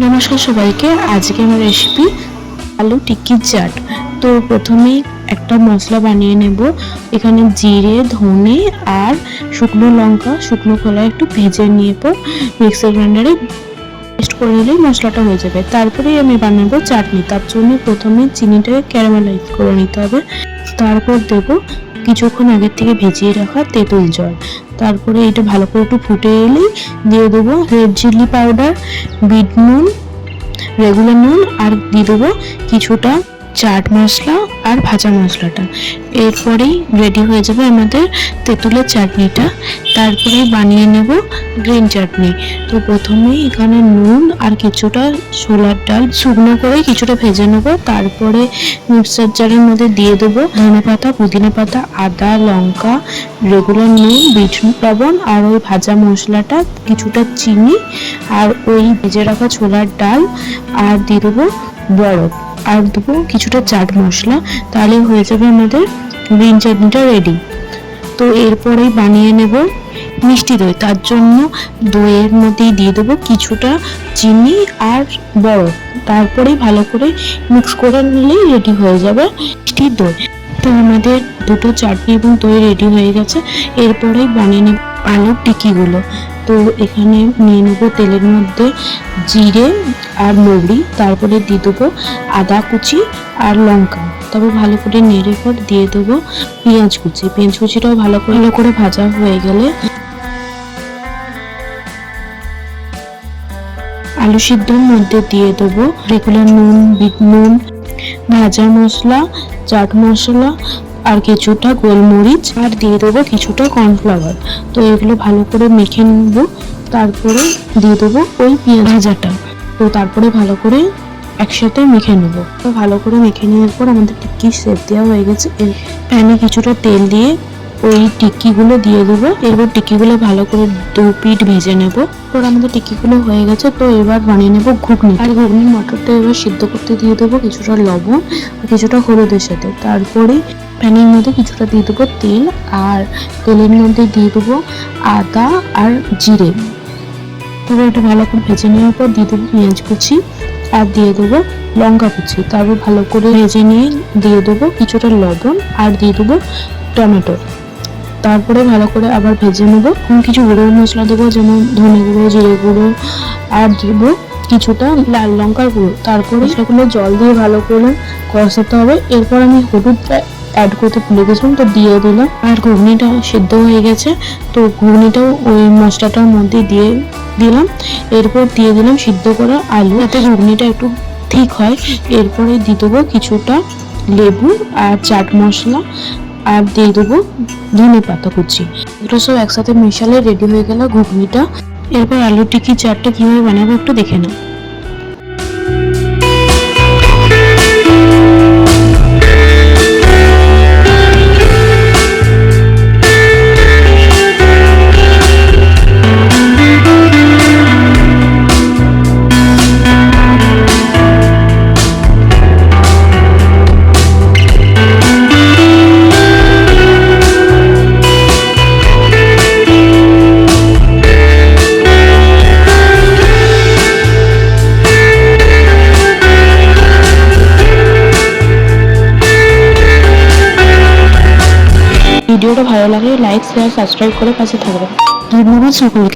নমস্কার সবাইকে। আজকে আমার রেসিপি আলু টিক্কির চাট। তো প্রথমেই একটা মশলা বানিয়ে নেব। এখানে জিরে, ধনে আর শুকনো লঙ্কা শুকনো খোলায় একটু ভেজে নিয়ে পর মিক্সার গ্রাইন্ডারে পেস্ট করে নিলেই মশলাটা হয়ে যাবে। তারপরেই আমি বানাবো চাটনি। তার জন্য প্রথমে চিনিটাকে ক্যারামেলাইজ করে নিতে হবে। তারপর দেব কিছুক্ষণ আগের থেকে ভিজিয়ে রাখা তেঁতুল জল। তারপরে এটা ভালো করে একটু ফুটে এলেই দিয়ে দেবো রেড চিলি পাউডার, বিট নুন, রেগুলার নুন আর দিয়ে দেবো কিছুটা চাট মশলা আর ভাজা মশলাটা। এরপরেই রেডি হয়ে যাবে আমাদের তেঁতুলের চাটনিটা। তারপরে বানিয়ে নেব গ্রিন চাটনি। তো প্রথমেই এখানে নুন আর কিছুটা ছোলার ডাল শুকনো করে কিছুটা ভেজে নেবো। তারপরে মিক্সার জারের মধ্যে দিয়ে দেবো ধনে পাতা, পুদিনা পাতা, আদা, লঙ্কা, রেগুলার নুন, বিট লবণ আর ওই ভাজা মশলাটা, কিছুটা চিনি আর ওই ভেজে রাখা ছোলার ডাল আর দিয়ে দেবো বরফ আর দেবো কিছুটা চাট মশলা। তাহলে হয়ে যাবে আমাদের গ্রিন চাটনিটা রেডি। তো এরপরেই বানিয়ে নেব মিষ্টি দই। তার জন্য দইয়ের মধ্যেই দিয়ে দেবো কিছুটা চিনি আর বরফ। তারপরেই ভালো করে মিক্স করে নিলেই রেডি হয়ে যাবে মিষ্টি দই। তো আমাদের দুটো চাটনি এবং দই রেডি হয়ে গেছে। এরপরেই বানিয়ে নেব আলুর টিকিগুলো। তো এখানে নিয়ে নেবো তেলের মধ্যে জিরে আর মৌরি, তারপরে দিয়ে দেবো আদা কুচি আর লঙ্কা। তারপর ভালো করে নেড়ে পর দিয়ে দেবো পেঁয়াজ কুচি। পেঁয়াজ কুচিটাও ভালো করে ভাজা হয়ে গেলে আলু সিদ্ধর মধ্যে দিয়ে দেবো রেগুলার নুন, বিট নুন, ভাজা মশলা, চাট মশলা আর কিছুটা গোলমরিচ আর দিয়ে দেবো কিছুটা কর্নফ্লাওয়ার। তো এগুলো ভালো করে মেখে নেবো। তারপরে দিয়ে দেবো ওই পেঁয়াজ ভাজাটা। তো তারপরে ভালো করে একসাথে মেখে নেবো। তো ভালো করে মেখে নেওয়ার পর আমাদের টিক্কি শেপ দেওয়া হয়ে গেছে। প্যানে কিছুটা তেল দিয়ে ওই টিক্কিগুলো দিয়ে দেবো। এবার টিক্কিগুলো ভালো করে দু পিঠ ভেজে নেবো। এবার আমাদের টিক্কিগুলো হয়ে গেছে। তো এবার বানিয়ে নেবো ঘুগনি। আর ঘুগনির মটরটা এবার সিদ্ধ করতে দিয়ে দেবো কিছুটা লবণ আর কিছুটা হলুদের সাথে। তারপরে প্যানের মধ্যে কিছুটা দিয়ে দেবো তেল আর তেলের মধ্যে দিয়ে দেবো আদা আর জিরে। এবার এটা ভালো করে ভেজে নেওয়ার পর দিয়ে দেবো পেঁয়াজ কুচি আর দিয়ে দেবো লঙ্কা কুচি। তারপর ভালো করে ভেজে নিয়ে দিয়ে দেবো কিছুটা লবণ আর দিয়ে দেবো টমেটো। তারপরে ভালো করে আবার ভেজে নেবো। কিছু গুঁড়ো মশলা দেবো, যেমন ধনে গুঁড়ো, জিরে গুঁড়ো আর দেবো কিছুটা লাল লঙ্কার গুঁড়ো। তারপরে সেগুলো জল দিয়ে ভালো করে কষাতে হবে। এরপর আমি হলুদ অ্যাড করতে ভুলে গেছিলাম, তো দিয়ে দিলাম। আর ঘুগনিটা সেদ্ধ হয়ে গেছে। তো ঘুগনিটাও ওই মশলাটার মধ্যে দিয়ে দিলাম। এরপর দিয়ে দিলাম সিদ্ধ করা আলু, যাতে ঘুগনিটা একটু ঠিক হয়। এরপরে দিয়ে দেবো কিছুটা লেবু আর চাট মশলা আর দিয়ে দেবো ধনে পাতা কুচি। এগুলো সব একসাথে মেশালে রেডি হয়ে গেল ঘুগনিটা। এরপর আলু টিক্কি চাটটা কিভাবে বানাবো একটু দেখে নাও। ভিডিওটা ভালো লাগলে লাইক, শেয়ার, সাবস্ক্রাইব করে পাশে থাকবেন। ধন্যবাদ সকলকে।